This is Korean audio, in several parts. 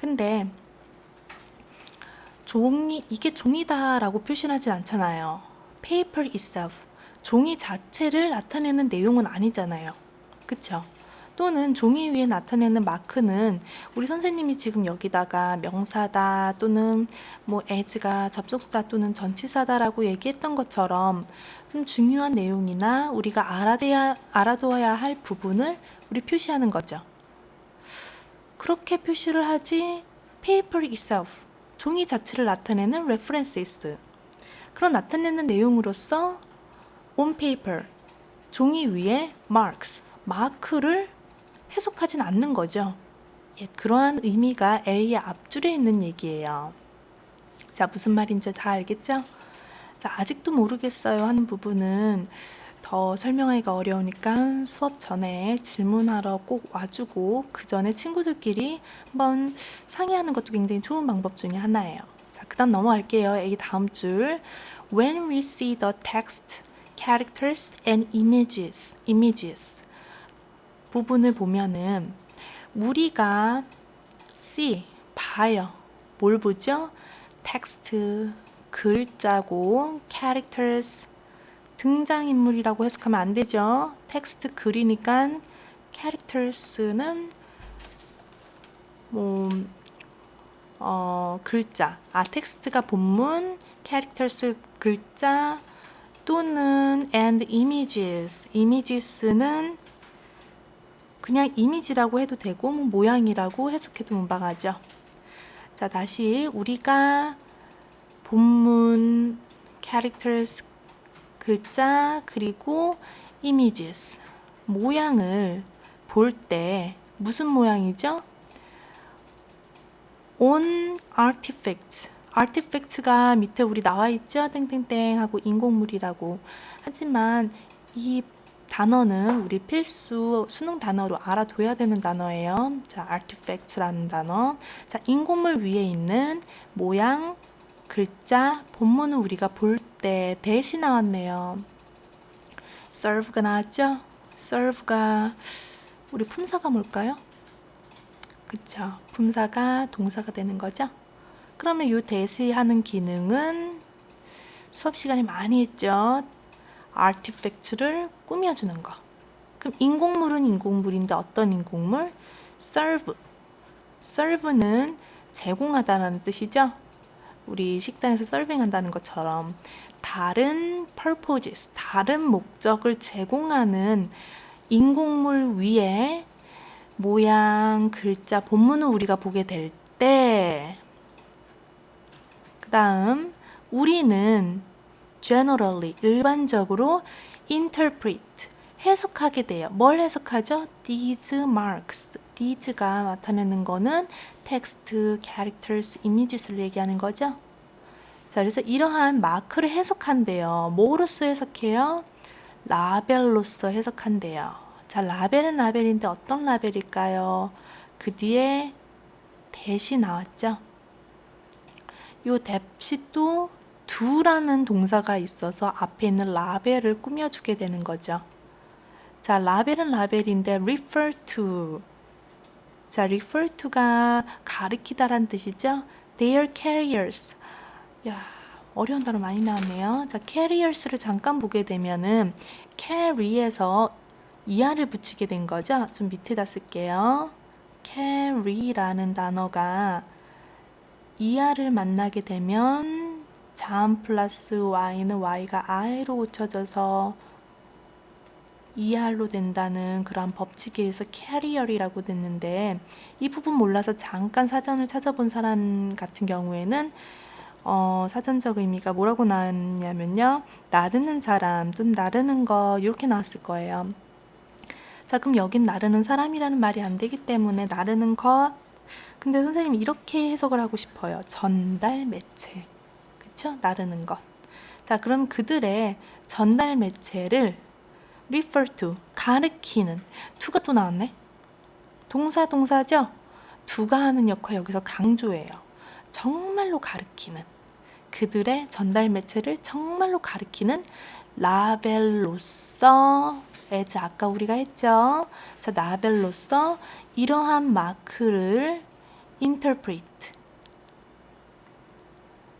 근데 이게 종이다라고 표시하진 않잖아요. paper itself, 종이 자체를 나타내는 내용은 아니잖아요. 그쵸? 또는 종이 위에 나타내는 마크는 우리 선생님이 지금 여기다가 명사다 또는 뭐 as가 접속사 또는 전치사다라고 얘기했던 것처럼 좀 중요한 내용이나 우리가 알아둬야 할 부분을 우리 표시하는 거죠. 그렇게 표시를 하지 paper itself, 종이 자체를 나타내는 references, 그런 나타내는 내용으로서 on paper, 종이 위에 marks, 마크를 해석하진 않는 거죠. 예, 그러한 의미가 A의 앞줄에 있는 얘기예요. 자, 무슨 말인지 다 알겠죠? 자, 아직도 모르겠어요 하는 부분은 더 설명하기가 어려우니까 수업 전에 질문하러 꼭 와주고 그 전에 친구들끼리 한번 상의하는 것도 굉장히 좋은 방법 중에 하나예요. 자, 그 다음 넘어갈게요. A 다음 줄. When we see the text, characters and images 부분을 보면은 우리가 see, 봐요. 뭘 보죠? 텍스트, 글자고 characters, 등장인물이라고 해석하면 안 되죠. 텍스트 글이니까 characters는 글자. 텍스트가 본문, characters 글자 또는 and images는 그냥 이미지라고 해도 되고 모양이라고 해석해도 무방하죠. 자, 다시 우리가 본문, characters 글자 그리고 images 모양을 볼 때 무슨 모양이죠? on artifact가 밑에 우리 나와 있죠? 땡땡땡 하고 인공물이라고. 하지만 이 단어는 우리 필수 수능 단어로 알아둬야 되는 단어예요. 자, artifact라는 단어. 자, 인공물 위에 있는 모양, 글자, 본문은 우리가 볼 때 대시 나왔네요. serve가 나왔죠? serve가 우리 품사가 뭘까요? 그쵸? 품사가 동사가 되는 거죠? 그러면 이 대시하는 기능은 수업 시간에 많이 했죠? artifact를 꾸며주는 거. 그럼 인공물은 인공물인데 어떤 인공물? serve는 제공하다라는 뜻이죠? 우리 식당에서 서빙한다는 것처럼 다른 purposes, 다른 목적을 제공하는 인공물 위에 모양, 글자, 본문을 우리가 보게 될 때, 그 다음 우리는 generally, 일반적으로 interpret, 해석하게 돼요. 뭘 해석하죠? These marks, these가 나타내는 거는 text, characters, images를 얘기하는 거죠. 자, 그래서 이러한 마크를 해석한대요. 뭐로서 해석해요? 라벨로서 해석한대요. 자, 라벨은 라벨인데 어떤 라벨일까요? 그 뒤에 대시 나왔죠? 요 대시 또 do라는 동사가 있어서 앞에 있는 라벨을 꾸며주게 되는 거죠. 자, 라벨은 라벨인데 refer to. 자, refer to가 가리키다란 뜻이죠. Their carriers. 야, 어려운 단어 많이 나왔네요. 자, carriers를 잠깐 보게 되면은 carry에서 ER을 붙이게 된 거죠. 좀 밑에다 쓸게요. carry라는 단어가 ER을 만나게 되면 자음 플러스 Y는 Y가 I로 고쳐져서 ER로 된다는 그런 법칙에 의해서 carrier이라고 됐는데 이 부분 몰라서 잠깐 사전을 찾아본 사람 같은 경우에는 사전적 의미가 뭐라고 나왔냐면요. 나르는 사람 또는 나르는 거 이렇게 나왔을 거예요. 자, 그럼 여긴 나르는 사람이라는 말이 안 되기 때문에 나르는 것. 근데 선생님이 이렇게 해석을 하고 싶어요. 전달 매체. 그쵸? 나르는 것. 자, 그럼 그들의 전달 매체를 refer to, 가르키는. to가 또 나왔네. 동사죠? to가 하는 역할 여기서 강조해요. 정말로 가르키는. 그들의 전달 매체를 정말로 가리키는 라벨로서, as 아까 우리가 했죠. 자, 라벨로서 이러한 마크를 interpret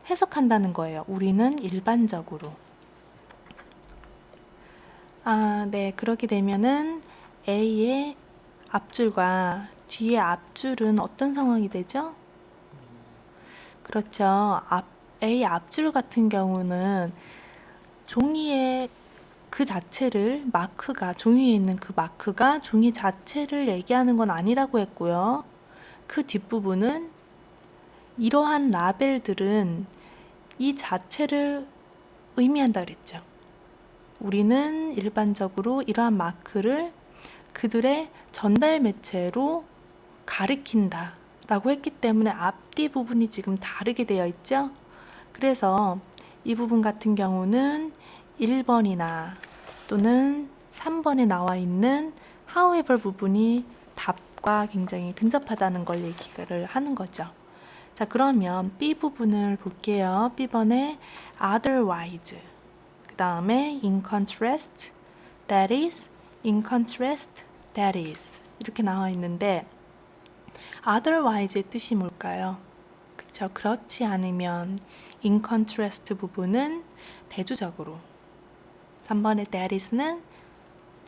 해석한다는 거예요. 우리는 일반적으로. 네. 그렇게 되면은 A의 앞줄과 뒤의 앞줄은 어떤 상황이 되죠? 그렇죠. A 앞줄 같은 경우는 종이의 그 자체를 종이 위에 있는 그 마크가 종이 자체를 얘기하는 건 아니라고 했고요. 그 뒷부분은 이러한 라벨들은 이 자체를 의미한다 그랬죠. 우리는 일반적으로 이러한 마크를 그들의 전달 매체로 가리킨다 라고 했기 때문에 앞뒤 부분이 지금 다르게 되어 있죠. 그래서 이 부분 같은 경우는 1번이나 또는 3번에 나와 있는 however 부분이 답과 굉장히 근접하다는 걸 얘기를 하는 거죠. 자, 그러면 B 부분을 볼게요. B번에 otherwise, 그 다음에 in contrast, that is, in contrast, that is 이렇게 나와 있는데 otherwise의 뜻이 뭘까요? 그쵸? 그렇지 않으면 in contrast 부분은 대조적으로 3번의 that is는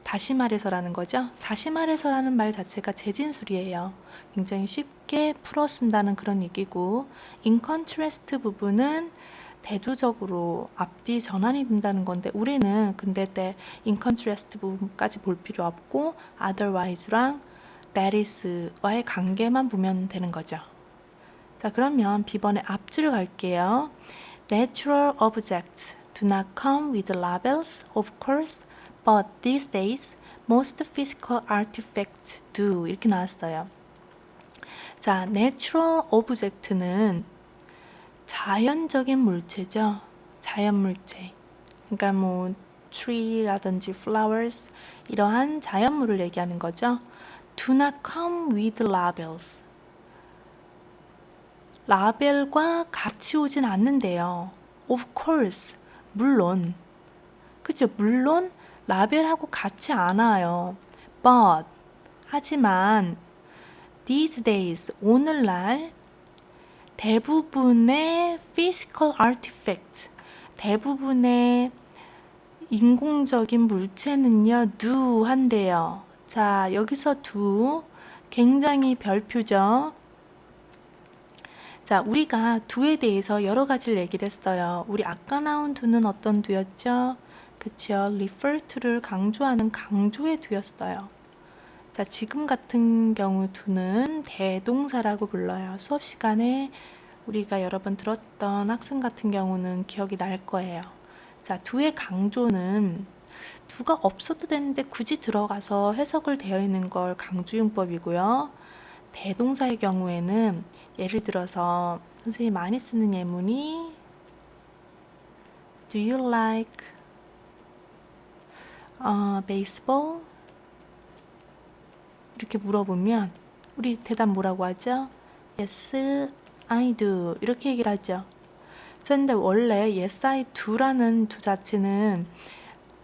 다시 말해서라는 거죠. 다시 말해서라는 말 자체가 재진술이에요. 굉장히 쉽게 풀어 쓴다는 그런 얘기고 in contrast 부분은 대조적으로 앞뒤 전환이 된다는 건데 우리는 근데 때 in contrast 부분까지 볼 필요 없고 otherwise랑 that is와의 관계만 보면 되는 거죠. 자, 그러면 B번에 앞줄을 갈게요. Natural objects do not come with labels, of course, but these days most physical artifacts do. 이렇게 나왔어요. 자, natural object는 자연적인 물체죠. 자연 물체. 그러니까 뭐 tree라든지 flowers 이러한 자연물을 얘기하는 거죠. Do not come with labels. 라벨과 같이 오진 않는데요. Of course, 물론. 그죠? 물론 라벨하고 같이 안 와요. But, 하지만 these days, 오늘날 대부분의 physical artifacts, 대부분의 인공적인 물체는요, do 한대요. 자, 여기서 do 굉장히 별표죠. 자, 우리가 do에 대해서 여러 가지를 얘기를 했어요. 우리 아까 나온 do는 어떤 do였죠? 그쵸? refer to를 강조하는 강조의 do였어요. 자, 지금 같은 경우 do는 대동사라고 불러요. 수업 시간에 우리가 여러 번 들었던 학생 같은 경우는 기억이 날 거예요. 자, do의 강조는 do가 없어도 되는데 굳이 들어가서 해석을 되어 있는 걸 강조용법이고요. 대동사의 경우에는 예를 들어서 선생님이 많이 쓰는 예문이 Do you like baseball? 이렇게 물어보면 우리 대답 뭐라고 하죠? Yes, I do. 이렇게 얘기를 하죠. 그런데 원래 Yes, I do라는 do 자체는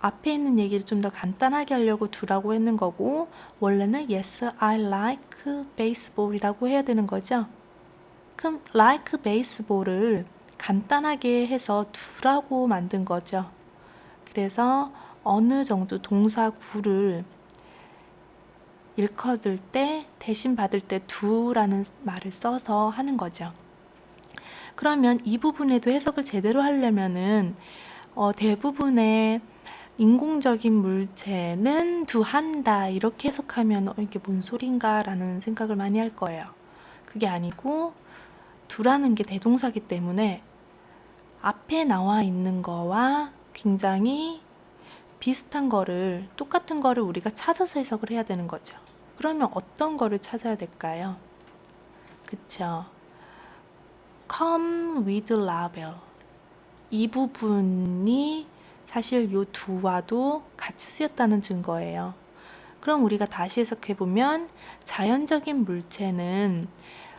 앞에 있는 얘기를 좀 더 간단하게 하려고 do라고 했는 거고 원래는 Yes, I like baseball이라고 해야 되는 거죠. 그럼 like baseball을 간단하게 해서 do라고 만든 거죠. 그래서 어느 정도 동사 구를 일컬을 때 대신 받을 때 do라는 말을 써서 하는 거죠. 그러면 이 부분에도 해석을 제대로 하려면은 대부분의 인공적인 물체는 do 한다 이렇게 해석하면 이게 뭔 소린가 라는 생각을 많이 할 거예요. 그게 아니고 do라는 게 대동사기 때문에 앞에 나와 있는 거와 굉장히 비슷한 거를 똑같은 거를 우리가 찾아서 해석을 해야 되는 거죠. 그러면 어떤 거를 찾아야 될까요? 그쵸? come with label 이 부분이 사실 요 do와도 같이 쓰였다는 증거예요. 그럼 우리가 다시 해석해보면 자연적인 물체는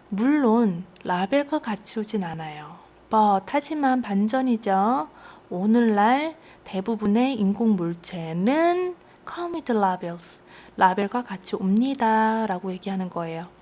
물론 라벨과 같이 오진 않아요. but 하지만 반전이죠. 오늘날 대부분의 인공 물체는 come with labels 라벨과 같이 옵니다 라고 얘기하는 거예요.